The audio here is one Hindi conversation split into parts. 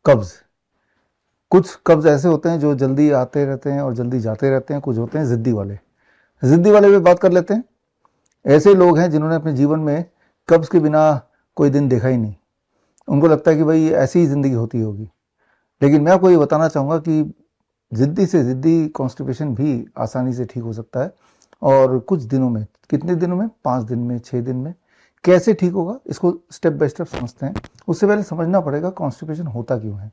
कब्ज। कुछ कब्ज ऐसे होते हैं जो जल्दी आते रहते हैं और जल्दी जाते रहते हैं, कुछ होते हैं ज़िद्दी वाले। ज़िद्दी वाले पे बात कर लेते हैं। ऐसे लोग हैं जिन्होंने अपने जीवन में कब्ज के बिना कोई दिन देखा ही नहीं। उनको लगता है कि भाई ऐसी ही ज़िंदगी होती होगी। लेकिन मैं आपको ये बताना चाहूँगा कि ज़िद्दी से ज़िद्दी कॉन्स्टिपेशन भी आसानी से ठीक हो सकता है, और कुछ दिनों में। कितने दिनों में? 5 दिन में, 6 दिन में। कैसे ठीक होगा, इसको स्टेप बाय स्टेप समझते हैं। उससे पहले समझना पड़ेगा कॉन्स्टिपेशन होता क्यों है।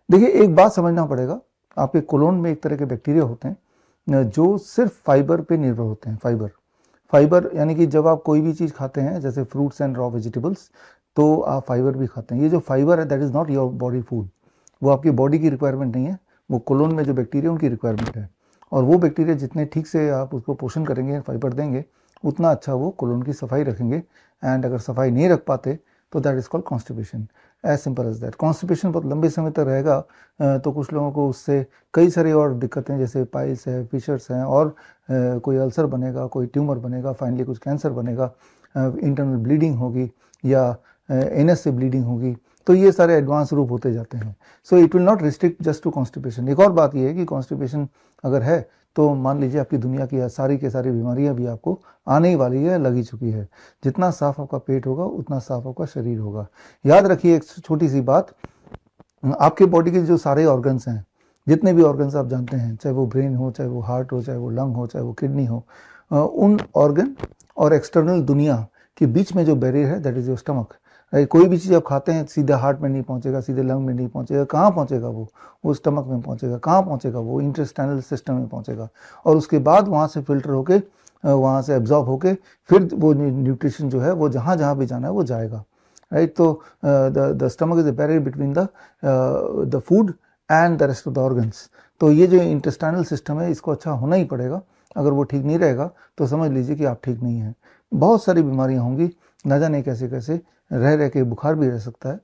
देखिए, एक बात समझना पड़ेगा, आपके कोलोन में एक तरह के बैक्टीरिया होते हैं जो सिर्फ फाइबर पे निर्भर होते हैं। फाइबर फाइबर यानी कि जब आप कोई भी चीज़ खाते हैं, जैसे फ्रूट्स एंड रॉ वेजिटेबल्स, तो आप फाइबर भी खाते हैं। ये जो फाइबर है, that is not your body food. वो आपकी बॉडी की रिक्वायरमेंट नहीं है, वो कोलोन में जो बैक्टीरिया उनकी रिक्वायरमेंट है। और वो बैक्टीरिया जितने ठीक से आप उसको पोषण करेंगे, फाइबर देंगे, उतना अच्छा वो कोलोन की सफाई रखेंगे। एंड अगर सफाई नहीं रख पाते तो that is called constipation. As simple as that. Constipation बहुत लंबे समय तक रहेगा तो कुछ लोगों को उससे कई सारी और दिक्कतें, जैसे पाइल्स है, फिशर्स हैं, और कोई अल्सर बनेगा, कोई ट्यूमर बनेगा, फाइनली कुछ कैंसर बनेगा, इंटरनल ब्लीडिंग होगी, या एनएस से ब्लीडिंग होगी। तो ये सारे एडवांस रूप होते जाते हैं। So it will not restrict just to constipation. एक और बात ये है कि कॉन्स्टिपेशन अगर है तो मान लीजिए आपकी दुनिया की सारी के सारी बीमारियां भी आपको आने ही वाली है, लगी चुकी है। जितना साफ आपका पेट होगा उतना साफ आपका शरीर होगा। याद रखिए एक छोटी सी बात, आपके बॉडी के जो सारे ऑर्गन्स हैं, जितने भी ऑर्गन्स आप जानते हैं, चाहे वो ब्रेन हो, चाहे वो हार्ट हो, चाहे वो लंग हो, चाहे वो किडनी हो, उन ऑर्गन और एक्सटर्नल दुनिया के बीच में जो बैरियर है, दैट इज योर स्टमक। कोई भी चीज़ आप खाते हैं सीधे हार्ट में नहीं पहुंचेगा, सीधे लंग में नहीं पहुंचेगा। कहाँ पहुंचेगा वो स्टमक में पहुंचेगा। कहाँ पहुंचेगा? वो इंटेस्टाइनल सिस्टम में पहुंचेगा, और उसके बाद वहाँ से फिल्टर होके, वहाँ से एब्जॉर्ब होके, फिर वो न्यूट्रिशन जो है वो जहाँ जहाँ भी जाना है वो जाएगा। राइट। तो the stomach is the barrier between the food and the rest of the organs. तो ये जो इंटेस्टाइनल सिस्टम है, इसको अच्छा होना ही पड़ेगा। अगर वो ठीक नहीं रहेगा तो समझ लीजिए कि आप ठीक नहीं हैं। बहुत सारी बीमारियां होंगी, ना जाने कैसे कैसे। रह रह के बुखार भी रह सकता है,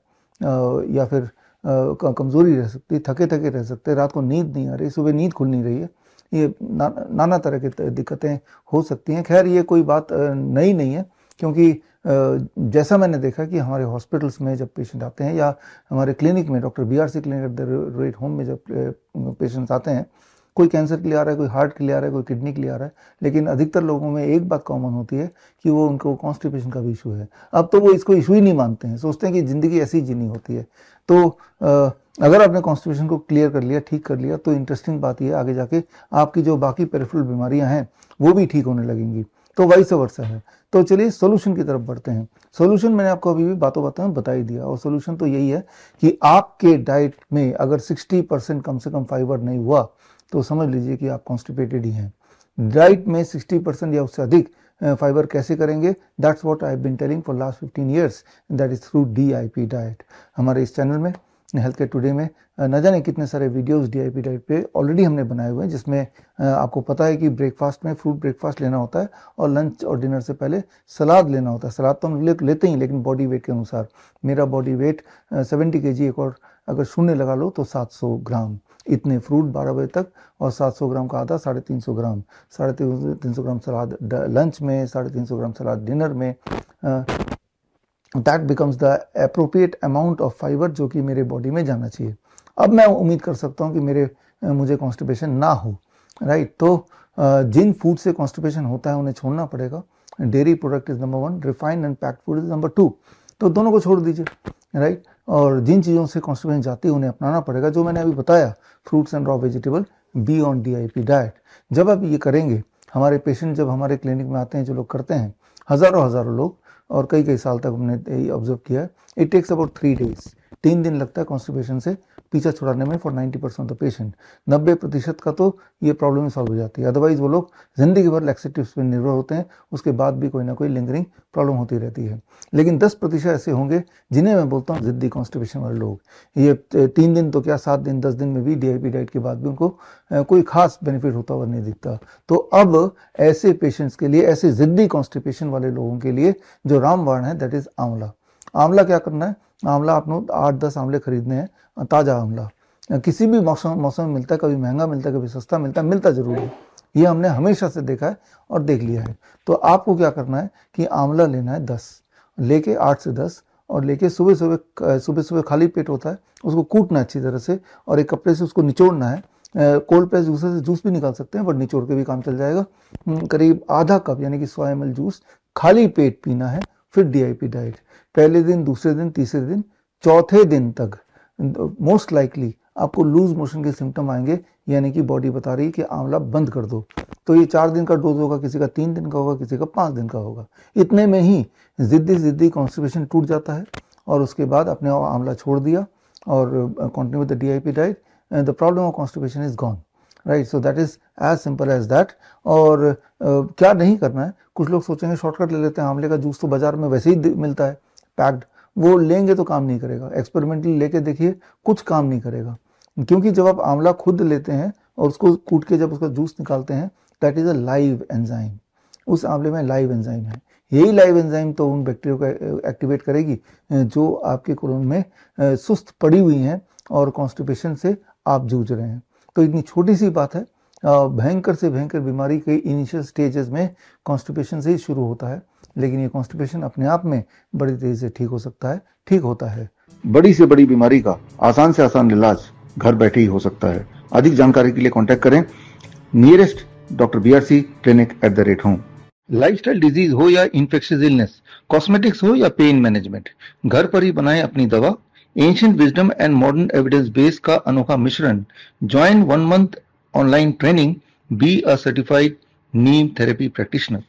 या फिर कमज़ोरी रह सकती है, थके थके रह सकते हैं, रात को नींद नहीं आ रही, सुबह नींद खुल नहीं रही है। ये नाना तरह की दिक्कतें हो सकती हैं। खैर, ये कोई बात नई नहीं है, क्योंकि जैसा मैंने देखा कि हमारे हॉस्पिटल्स में जब पेशेंट आते हैं, या हमारे क्लिनिक में, doctor BRC clinic at the rate home में जब पेशेंट्स आते हैं, कोई कैंसर के लिए आ रहा है, कोई हार्ट के लिए आ रहा है, कोई किडनी के लिए आ रहा है, लेकिन अधिकतर लोगों में एक बात कॉमन होती है कि वो उनको कॉन्स्टिपेशन का भी इशू है। अब तो वो इसको इशू ही नहीं मानते हैं, सोचते हैं कि ज़िंदगी ऐसी ही जीनी होती है। तो अगर आपने कॉन्स्टिपेशन को क्लियर कर लिया, ठीक कर लिया, तो इंटरेस्टिंग बात यह है, आगे जाके आपकी जो बाकी पेरिफेरल बीमारियां हैं वो भी ठीक होने लगेंगी। तो वाइस वर्सा है। तो चलिए सोल्यूशन की तरफ बढ़ते हैं। सोल्यूशन मैंने आपको अभी भी बातों बातों में बता ही दिया, और सोल्यूशन तो यही है कि आपके डाइट में अगर 60% कम से कम फाइबर नहीं हुआ तो समझ लीजिए कि आप कॉन्स्टिपेटेड ही हैं। डाइट में 60% या उससे अधिक फाइबर कैसे करेंगे? That's what I have been telling for last 15 years, that is through DIP diet. हमारे इस चैनल में, हेल्थ केयर टुडे में, न जाने कितने सारे वीडियोस DIP डाइट पे ऑलरेडी हमने बनाए हुए हैं, जिसमें आपको पता है कि ब्रेकफास्ट में फ्रूट ब्रेकफास्ट लेना होता है, और लंच और डिनर से पहले सलाद लेना होता है। सलाद तो हम लेते ही, लेकिन बॉडी वेट के अनुसार। मेरा बॉडी वेट 70 kg, एक और अगर शून्य लगा लो तो 700 ग्राम। इतने फ्रूट 12 बजे तक, और 700 ग्राम का आधा, 350 ग्राम। 350 ग्राम सलाद लंच में, 350 ग्राम सलाद डिनर में। That becomes the appropriate amount of fibre जो कि मेरे बॉडी में जाना चाहिए। अब मैं उम्मीद कर सकता हूँ कि मुझे कॉन्स्टिपेशन ना हो। राइट। तो जिन फूड से कॉन्स्टिपेशन होता है उन्हें छोड़ना पड़ेगा। Dairy product is number 1, refined and packed food is number 2। तो दोनों को छोड़ दीजिए। राइट। और जिन चीज़ों से कॉन्स्टिपेशन जाती है उन्हें अपनाना पड़ेगा, जो मैंने अभी बताया, fruits and raw vegetable, be on DIP diet. जब आप ये करेंगे, हमारे पेशेंट जब हमारे क्लिनिक में आते हैं, जो लोग करते हैं, हज़ारों हज़ारों लोग, और कई कई साल तक हमने यही ऑब्जर्व किया है, इट टेक्स अबाउट 3 days, 3 दिन लगता है कॉन्स्टिपेशन से पीछा छुड़ाने में, फॉर 90% ऑफ द पेशेंट। 90% का तो ये प्रॉब्लम सॉल्व हो जाती है। अदरवाइज वो लोग जिंदगी भर लैक्सेटिव्स पर निर्भर होते हैं, उसके बाद भी कोई ना कोई लिंगरिंग प्रॉब्लम होती रहती है। लेकिन 10% ऐसे होंगे जिन्हें मैं बोलता हूँ जिद्दी कॉन्स्टिपेशन वाले लोग। ये 3 दिन तो क्या, 7 दिन 10 दिन में भी DIP डाइट के बाद भी उनको कोई खास बेनिफिट होता हुआ नहीं दिखता। तो अब ऐसे पेशेंट्स के लिए, ऐसे जिद्दी कॉन्स्टिपेशन वाले लोगों के लिए जो रामबाण है, दैट इज आंवला। आंवला क्या करना है? आंवला आपको 8-10 आंवले खरीदने हैं, ताज़ा आंवला। किसी भी मौसम में मिलता है, कभी महंगा मिलता है, कभी सस्ता मिलता है, मिलता जरूर है। ये हमने हमेशा से देखा है और देख लिया है। तो आपको क्या करना है कि आंवला लेना है 10, लेके 8 से 10, और लेके सुबह खाली पेट होता है, उसको कूटना अच्छी तरह से और एक कपड़े से उसको निचोड़ना है। कोल्ड प्रेस जूसर से जूस भी निकाल सकते हैं, बट निचोड़ के भी काम चल जाएगा। करीब आधा कप यानी कि 100 ml जूस खाली पेट पीना है। फिर DIP डाइट, पहले दिन, दूसरे दिन, तीसरे दिन, चौथे दिन तक मोस्ट लाइकली आपको लूज मोशन के सिम्टम आएंगे, यानी कि बॉडी बता रही है कि आंवला बंद कर दो। तो ये 4 दिन का डोज होगा, किसी का 3 दिन का होगा, किसी का 5 दिन का होगा। इतने में ही जिद्दी कॉन्स्टिपेशन टूट जाता है और उसके बाद आपने आंवला छोड़ दिया और continue with the DIP diet, the problem of constipation is gone, right. So that is as simple as that. और क्या नहीं करना है, कुछ लोग सोचेंगे शॉर्टकट ले लेते हैं, आंवले का जूस तो बाजार में वैसे ही मिलता है पैक्ड, वो लेंगे तो काम नहीं करेगा। एक्सपेरिमेंटली लेके देखिए, कुछ काम नहीं करेगा, क्योंकि जब आप आंवला खुद लेते हैं और उसको कूट के जब उसका जूस निकालते हैं, that is a live enzyme. उस आंवले में लाइव एंजाइम है। यही लाइव एंजाइम तो उन बैक्टीरिया को एक्टिवेट करेगी जो आपके कोलोन में सुस्त पड़ी हुई हैं और कॉन्स्टिपेशन से आप जूझ रहे हैं। तो इतनी छोटी सी बात है, भयंकर से भयंकर बीमारी के इनिशियल स्टेजेस में कॉन्स्टिपेशन से ही शुरू होता है, लेकिन ये कॉन्स्टिपेशन अपने आप में बड़ी तेजी से ठीक हो सकता है, ठीक होता है। बड़ी से बड़ी बीमारी का आसान से आसान इलाज घर बैठे ही हो सकता है। अधिक जानकारी के लिए कांटेक्ट करें nearest doctor BRC clinic @home। Lifestyle disease हो या इन्फेक्शियस इलनेस, कॉस्मेटिक्स हो या पेन मैनेजमेंट, घर पर ही बनाएं अपनी दवा। Ancient wisdom and modern evidence base का अनोखा मिश्रण। Join 1 month online training, be a certified Neem therapy practitioner.